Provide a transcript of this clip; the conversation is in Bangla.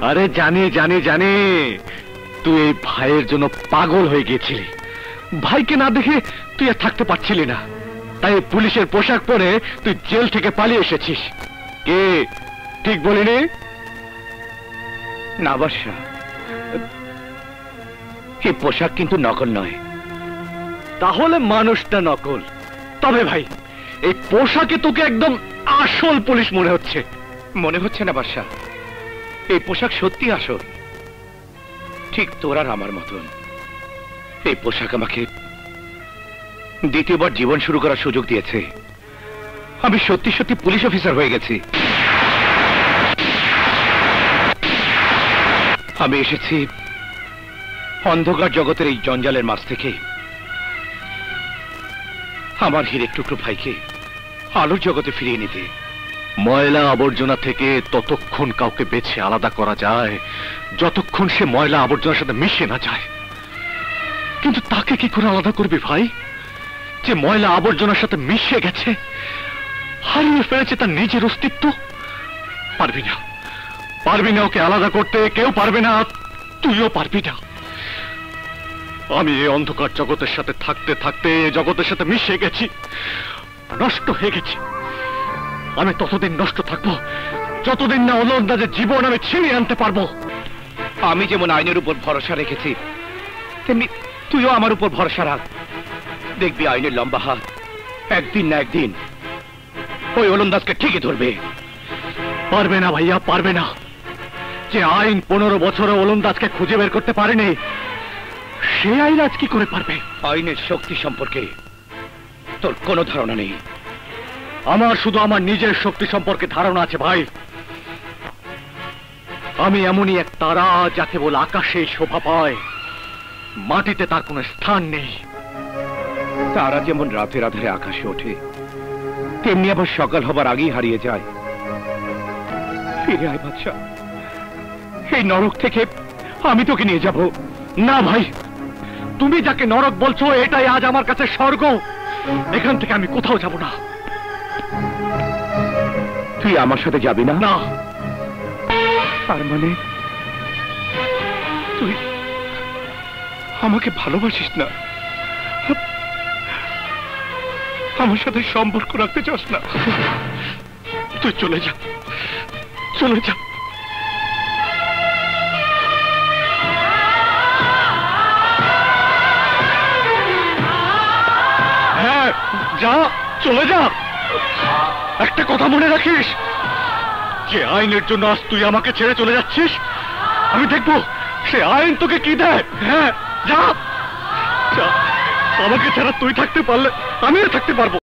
আরে জানি জানি জানি, তুই এই ভাইয়ের জন্য পাগল হয়ে গিয়েছিলি। ভাইকে না দেখে তুই আর থাকতে পারছিলি না, তাই পুলিশের পোশাক পরে তুই জেল থেকে পালিয়ে এসেছিস। কে ঠিক বলিনি? না বাদশা, এই পোশাক কিন্তু নকল নয়। তাহলে মানুষটা নকল। তবে ভাই, এই পোশাকে তোকে একদম আসল পুলিশ মনে হচ্ছে। মনে হচ্ছে না বাদশা, এই পোশাক সত্যি আসল, ঠিক তোর আর আমার মতন। এই পোশাক আমাকে দ্বিতীয়বার জীবন শুরু করার সুযোগ দিয়েছে। আমি সত্যি সত্যি পুলিশ অফিসার হয়ে গেছি। আমি এসেছি অন্ধকার জগতের এই জঞ্জালের মাঝ থেকে আমার হিরেক টুকরো ভাইকে আলোর জগতে ফিরিয়ে নিতে। ময়লা আবর্জনা থেকে ততক্ষণ কাউকে বেছে আলাদা করা যায় যতক্ষণ সে ময়লা আবর্জনার সাথে মিশে না যায়। কিন্তু তাকে কি করে আলাদা করবি ভাই, যে ময়লা আবর্জনার সাথে মিশে গেছে, হারিয়ে ফেলেছে তার নিজের অস্তিত্ব? পারবি না, পারবি না ওকে আলাদা করতে, কেউ পারবে না, তুইও পারবি না। আমি এই অন্ধকার জগতের সাথে থাকতে থাকতে জগতের সাথে মিশে গেছি, নষ্ট হয়ে গেছি। আমি ততদিন নষ্ট থাকবো যতদিন না ওলন্দাজের জীবন আমি ছিনিয়ে আনতে পারবো। আমি যেমন আইনের উপর ভরসা রেখেছি, তেমনি তুইও আমার উপর ভরসা রাখ। দেখবি আইনের লম্বা হাত একদিন না একদিন ওই ওলন্দাজকে ঠিকই ধরবে। পারবে না ভাইয়া, পারবে না। যে আইন 15 বছরে ওলন্দাজকে খুঁজে বের করতে পারেনি, সে আইন আজ কি করে পারবে? আইনের শক্তি সম্পর্কে তোর কোনো ধারণা নেই। আমার শুধু আমার নিজের শক্তি সম্পর্কে ধারণা আছে ভাই। আমি এমনই এক তারা যাকে বলে আকাশে শোভা পায়, মাটিতে তার কোনো স্থান নেই। তারা যেমন রাতের আধারে আকাশে ওঠে, তেমনি আবার সকাল হবার আগেই হারিয়ে যায়। ফিরে আয় বাদশা, এই নরক থেকে আমি তোকে নিয়ে যাব। না ভাই, তুমি যাকে নরক বলছো এটাই আজ আমার কাছে স্বর্গ। এখান থেকে আমি কোথাও যাব না। তুই আমার সাথে যাবি না? না। তার মানে তুই আমাকে ভালোবাসিস না, আমার সাথে সম্পর্ক রাখতে চাস না? তুই চলে যা, চলে যা। হ্যাঁ যা, চলে যা। একটা কথা মনে রাখিস, যে আইনের জন্য আজ তুই আমাকে ছেড়ে চলে যাচ্ছিস, আমি দেখবো সে আইন তোকে কি দেয়। হ্যাঁ যা, আমাকে ছাড়া তুই থাকতে পারলে আমিও থাকতে পারবো।